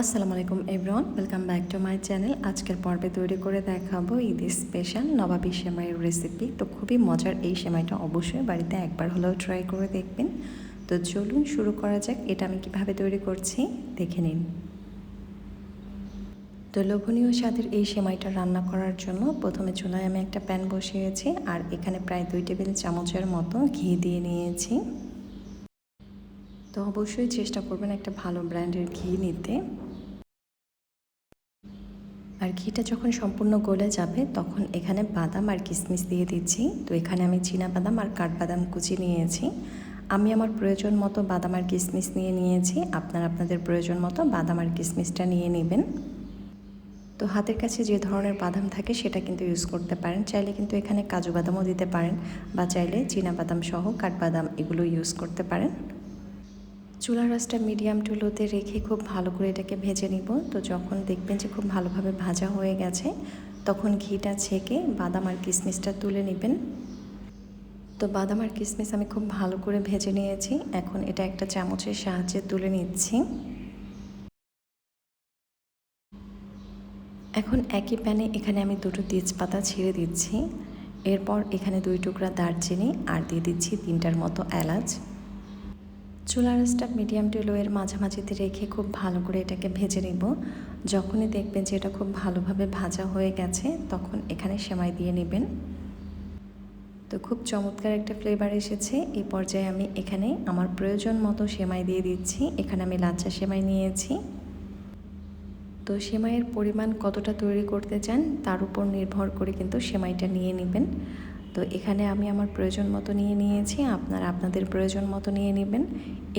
আসসালামু আলাইকুম everyone, welcome back to my channel. আজকের পর্বে তৈরি করে দেখাবো ঈদ স্পেশাল নবাবী সেমাইয়ের রেসিপি। তো খুবই মজার এই সেমাইটা অবশ্যই বাড়িতে একবার হলেও ট্রাই করে দেখবেন। তো চলুন শুরু করা যাক। এটা আমি কিভাবে তৈরি করছি দেখে নিন। তো লোভনীয় স্বাদের এই সেমাইটা রান্না করার জন্য প্রথমে চুলায় আমি একটা প্যান বসিয়েছি আর এখানে প্রায় 2 টেবিল চামচের মতো ঘি দিয়ে নিয়েছি। তো অবশ্যই চেষ্টা করবেন একটা ভালো ব্র্যান্ডের ঘি নিতে। আর ঘিটা যখন সম্পূর্ণ গলে যাবে তখন এখানে বাদাম আর কিশমিশ দিয়ে দিচ্ছি। তো এখানে আমি চীনাবাদাম আর কাঠবাদাম কুচি নিয়েছি। আমি আমার প্রয়োজন মতো বাদাম আর কিশমিশ নিয়েছি। আপনারা আপনাদের প্রয়োজন মতো বাদাম আর কিশমিশটা নিয়ে নেবেন। তো হাতের কাছে যে ধরনের বাদাম থাকে সেটা কিন্তু ইউজ করতে পারেন। চাইলে কিন্তু এখানে কাজু বাদামও দিতে পারেন বা চাইলে চীনাবাদাম সহ কাঠবাদাম এগুলো ইউজ করতে পারেন। চুলার আঁচটা মিডিয়াম টু লোতে রেখে খুব ভালো করে এটাকে ভেজে নিব। তো যখন দেখবেন যে খুব ভালোভাবে ভাজা হয়ে গেছে তখন ঘিটা ছেঁকে বাদাম আর কিশমিশটা তুলে নেবেন। তো বাদাম আর কিশমিশ আমি খুব ভালো করে ভেজে নিয়েছি। এখন এটা একটা চামচের সাহায্যে তুলে নিচ্ছি। এখন একই প্যানে এখানে আমি 2টো তেজপাতা ছেড়ে দিচ্ছি। এরপর এখানে 2 টুকরা দারচিনি আর দিয়ে দিচ্ছি 3টার মতো এলাচ। চুলার আঁচটা মিডিয়াম টু লোয়ের মাঝামাঝিতে রেখে খুব ভালো করে এটাকে ভেজে নিব। যখনই দেখবেন যে এটা খুব ভালোভাবে ভাজা হয়ে গেছে তখন এখানে সেমাই দিয়ে নেবেন। তো খুব চমৎকার একটা ফ্লেভার এসেছে। এই পর্যায়ে আমি এখানে আমার প্রয়োজন মতো সেমাই দিয়ে দিচ্ছি। এখানে আমি লাচ্ছা সেমাই নিয়েছি। তো সেমাইয়ের পরিমাণ কতটা তৈরি করতে চান তার উপর নির্ভর করে কিন্তু সেমাইটা নিয়ে নেবেন। তো এখানে আমি আমার প্রয়োজন মতো নিয়েছি, আপনারা আপনাদের প্রয়োজন মতো নিয়ে নেবেন।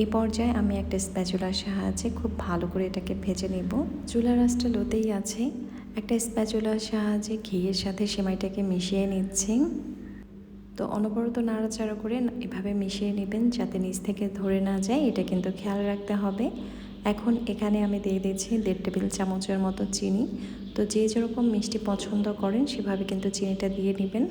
এই পর্যায়ে আমি একটা স্প্যাচুলার সাহায্যে খুব ভালো করে এটাকে ভেজে নেব। চুলার আঁচটা লোতেই আছে। একটা স্প্যাচুলার সাহায্যে ঘিয়ের সাথে সেমাইটাকে মিশিয়ে নিচ্ছি। তো অনবরত নাড়াচাড়া করে এভাবে মিশিয়ে নেবেন যাতে নিচ থেকে ধরে না যায়, এটা কিন্তু খেয়াল রাখতে হবে। এখন এখানে আমি দিয়ে দিচ্ছি 1.5 টেবিল চামচের মতো চিনি। তো যে যেরকম মিষ্টি পছন্দ করেন সেভাবে কিন্তু চিনিটা দিয়ে নেবেন।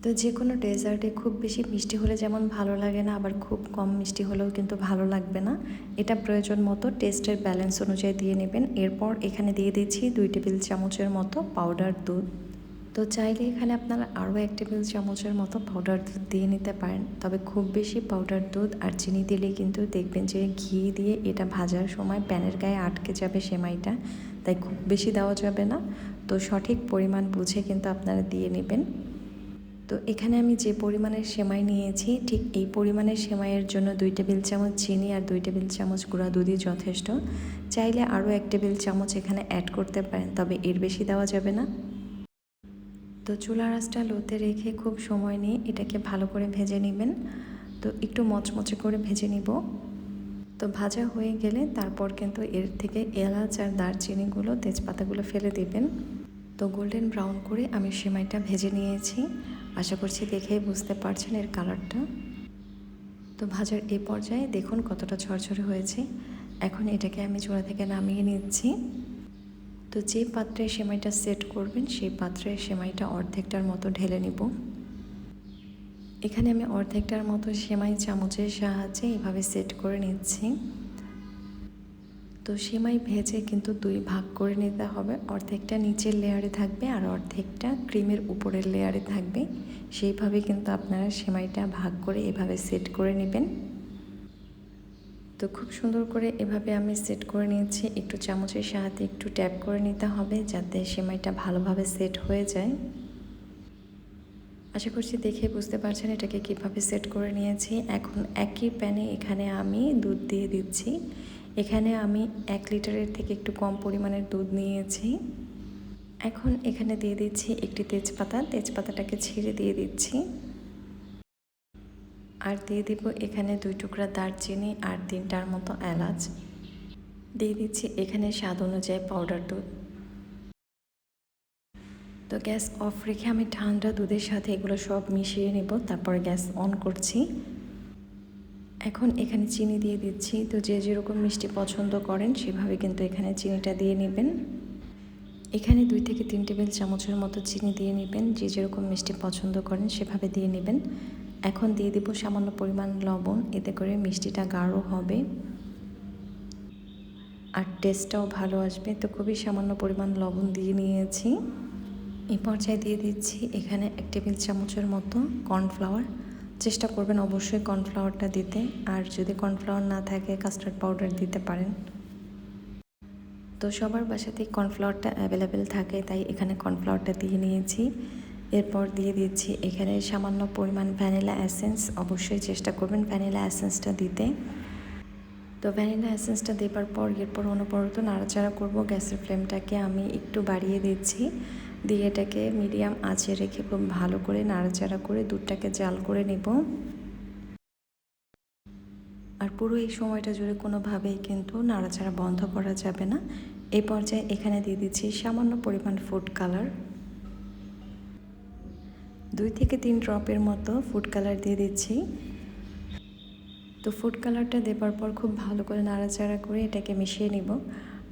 তো যে কোনো ডেজার্টে খুব বেশি মিষ্টি হলে যেমন ভালো লাগে না, আবার খুব কম মিষ্টি হলেও কিন্তু ভালো লাগবে না। এটা প্রয়োজন মতো টেস্টের ব্যালেন্স অনুযায়ী দিয়ে নেবেন। এরপর এখানে দিয়ে দিচ্ছি 2 টেবিল চামচের মতো পাউডার দুধ। তো চাইলে এখানে আপনারা আরও 1 টেবিল চামচের মতো পাউডার দুধ দিয়ে নিতে পারেন। তবে খুব বেশি পাউডার দুধ আর চিনি দিলে কিন্তু দেখবেন যে ঘি দিয়ে এটা ভাজার সময় প্যানের গায়ে আটকে যাবে সেমাইটা, তাই খুব বেশি দেওয়া যাবে না। তো সঠিক পরিমাণ বুঝে কিন্তু আপনারা দিয়ে নেবেন। তো এখানে আমি যে পরিমাণের সেমাই নিয়েছি ঠিক এই পরিমাণের সেমাইয়ের জন্য 2 টেবিল চামচ চিনি আর 2 টেবিল চামচ গুঁড়া দুধই যথেষ্ট। চাইলে আরও 1 টেবিল চামচ এখানে অ্যাড করতে পারেন, তবে এর বেশি দেওয়া যাবে না। তো চুলার আঁচটা লোতে রেখে খুব সময় নিয়ে এটাকে ভালো করে ভেজে নেবেন। তো একটু মচমচে করে ভেজে নিব। তো ভাজা হয়ে গেলে তারপর কিন্তু এর থেকে এলাচ আর দারচিনিগুলো তেজপাতাগুলো ফেলে দিবেন। তো গোল্ডেন ব্রাউন করে আমি সেমাইটা ভেজে নিয়েছি। আশা করছি দেখেই বুঝতে পারছেন এর কালারটা। তো ভাজার এই পর্যায়ে দেখুন কতটা ঝরঝরে হয়েছে। এখন এটাকে আমি চুলা থেকে নামিয়ে নিচ্ছি। তো যে পাত্রে সেমাইটা সেট করবেন সেই পাত্রে সেমাইটা অর্ধেকটার মতো ঢেলে নিব। এখানে আমি অর্ধেকটার মতো সেমাই চামচের সাহায্যে এভাবে সেট করে নিচ্ছি। তো সেমাই ভেজে কিন্তু 2 ভাগ করে নিতে হবে। অর্ধেকটা নিচের লেয়ারে থাকবে আর অর্ধেকটা ক্রিমের উপরের লেয়ারে থাকবে। সেইভাবে কিন্তু আপনারা সেমাইটা ভাগ করে এভাবে সেট করে নেবেন। তো খুব সুন্দর করে এভাবে আমি সেট করে নিয়েছি। একটু চামচের সাহায্যে একটু ট্যাপ করে নিতে হবে যাতে সেমাইটা ভালোভাবে সেট হয়ে যায়। আশা করছি দেখে বুঝতে পারছেন এটাকে কিভাবে সেট করে নিয়েছি। এখন একই প্যানে এখানে আমি দুধ দিয়ে দিচ্ছি। এখানে আমি 1 লিটারের থেকে একটু কম পরিমাণের দুধ নিয়েছি। এখন এখানে দিয়ে দিচ্ছি একটি তেজপাতাটাকে ছিঁড়ে দিয়ে দিচ্ছি। আর দিয়ে দিব এখানে 2 টুকরা দারচিনি আর 3টার মতো এলাচ। দিয়ে দিচ্ছি এখানে স্বাদ অনুযায়ী পাউডার দুধ। তো গ্যাস অফ রেখে আমি ঠান্ডা দুধের সাথে এগুলো সব মিশিয়ে নেব, তারপর গ্যাস অন করছি। এখন এখানে চিনি দিয়ে দিচ্ছি। তো যে যেরকম মিষ্টি পছন্দ করেন সেভাবে কিন্তু এখানে চিনিটা দিয়ে নেবেন। এখানে 2 থেকে 3 টেবিল চামচের মতো চিনি দিয়ে নেবেন। যে যেরকম মিষ্টি পছন্দ করেন সেভাবে দিয়ে নেবেন। এখন দিয়ে দেব সামান্য পরিমাণ লবণ, এতে করে মিষ্টিটা গাঢ় হবে। আর টেস্টটাও ভালো আসবে। তো খুবই সামান্য পরিমাণ লবণ দিয়ে নিয়েছি। এই পর্যায়ে দিয়ে দিচ্ছি এখানে 1 টেবিল চামচের মতো কর্নফ্লাওয়ার। চেষ্টা করবেন অবশ্যই কর্নফ্লাওয়ারটা দিতে, আর যদি কর্নফ্লাওয়ার না থাকে কাস্টার্ড পাউডার দিতে পারেন। তো সবার বাসাতেই কর্নফ্লাওয়ারটা অ্যাভেলেবেল থাকে, তাই এখানে কর্নফ্লাওয়ারটা দিয়ে নিয়েছি। এরপর দিয়ে দিচ্ছি এখানে সামান্য পরিমাণ ভ্যানিলা এসেন্স। অবশ্যই চেষ্টা করবেন ভ্যানিলা এসেন্সটা দিতে। তো ভ্যানিলা এসেন্সটা দেবার পর এরপর অনবরত নাড়াচাড়া করব। গ্যাসের ফ্লেমটাকে আমি একটু বাড়িয়ে দিচ্ছি, দিয়ে এটাকে মিডিয়াম আঁচে রেখে খুব ভালো করে নাড়াচাড়া করে দুধটাকে জাল করে নেব। আর পুরো এই সময়টা জুড়ে কোনোভাবেই কিন্তু নাড়াচাড়া বন্ধ করা যাবে না। এই পর্যায়ে এখানে দিয়ে দিচ্ছি সামান্য পরিমাণ ফুড কালার। 2 থেকে 3 ড্রপের মতো ফুড কালার দিয়ে দিচ্ছি। তো ফুড কালারটা দেবার পর খুব ভালো করে নাড়াচাড়া করে এটাকে মিশিয়ে নিব।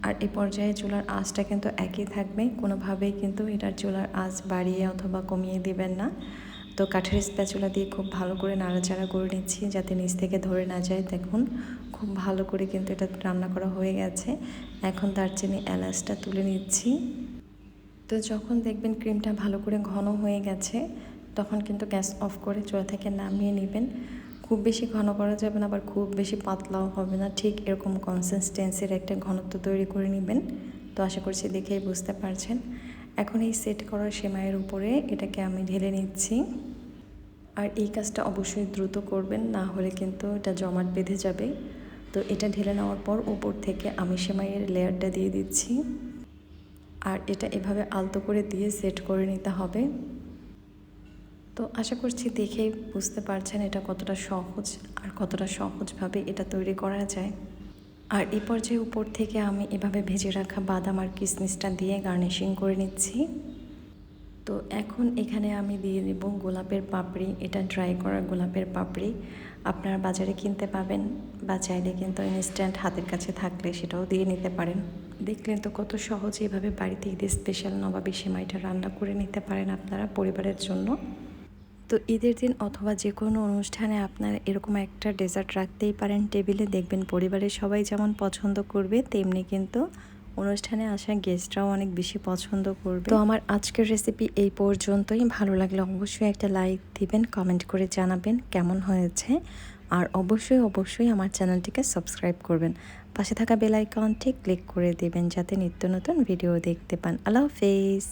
আর এই পর্যায়ে চুলার আঁচটা কিন্তু একই থাকবে, কোনোভাবেই কিন্তু এটার চুলার আঁচ বাড়িয়ে অথবা কমিয়ে দিবেন না। তো কাঠের স্প্যাচুলা দিয়ে খুব ভালো করে নাড়াচাড়া করে নিচ্ছি যাতে নিচ থেকে ধরে না যায়। দেখুন খুব ভালো করে কিন্তু এটা রান্না করা হয়ে গেছে। এখন দারচিনি এলাচটা তুলে নিচ্ছি। তো যখন দেখবেন ক্রিমটা ভালো করে ঘন হয়ে গেছে তখন কিন্তু গ্যাস অফ করে চুলা থেকে নামিয়ে নেবেন। খুব বেশি ঘন করা যাবে না, আবার খুব বেশি পাতলাও হবে না, ঠিক এরকম কনসিস্টেন্সির একটা ঘনত্ব তৈরি করে নেবেন। তো আশা করছি দেখেই বুঝতে পারছেন। এখন এই সেট করা সেমাইয়ের উপরে এটাকে আমি ঢেলে নিচ্ছি। আর এই কাজটা অবশ্যই দ্রুত করবেন, না হলে কিন্তু এটা জমাট বেঁধে যাবে। তো এটা ঢেলে নেওয়ার পর উপর থেকে আমি সেমাইয়ের লেয়ারটা দিয়ে দিচ্ছি। আর এটা এভাবে আলতো করে দিয়ে সেট করে নিতে হবে। তো আশা করছি দেখেই বুঝতে পারছেন এটা কতটা সহজ আর কতটা সহজভাবে এটা তৈরি করা যায়। আর এই পর্যায়ে উপর থেকে আমি এভাবে ভেজে রাখা বাদাম আর কিশমিশটা দিয়ে গার্নিশিং করে নিচ্ছি। তো এখন এখানে আমি দিয়ে দেব গোলাপের পাপড়ি। এটা ড্রাই করা গোলাপের পাপড়ি আপনারা বাজারে কিনতে পাবেন, বা চাইলে কিন্তু ইনস্ট্যান্ট হাতের কাছে থাকলে সেটাও দিয়ে নিতে পারেন। দেখলেন তো কত সহজে এভাবে বাড়িতে ঈদের স্পেশাল নবাবী সেমাইটা রান্না করে নিতে পারেন আপনারা পরিবারের জন্য। তো ঈদের দিন অথবা যে কোনো অনুষ্ঠানে আপনারা এরকম একটা ডেজার্ট রাখতেই পারেন টেবিলে, দেখবেন পরিবারের সবাই যেমন পছন্দ করবে তেমনি কিন্তু অনুষ্ঠানে আসা গেস্টরাও অনেক বেশি পছন্দ করবে। তো আমার আজকের রেসিপি এই পর্যন্তই। ভালো লাগলে অবশ্যই একটা লাইক দিবেন, কমেন্ট করে জানাবেন কেমন হয়েছে। আর অবশ্যই আমার চ্যানেলটিকে সাবস্ক্রাইব করবেন। পাশে থাকা বেল আইকনটি ক্লিক করে দেবেন যাতে নিত্য নতুন ভিডিও দেখতে পান। আল্লাহ হাফেজ।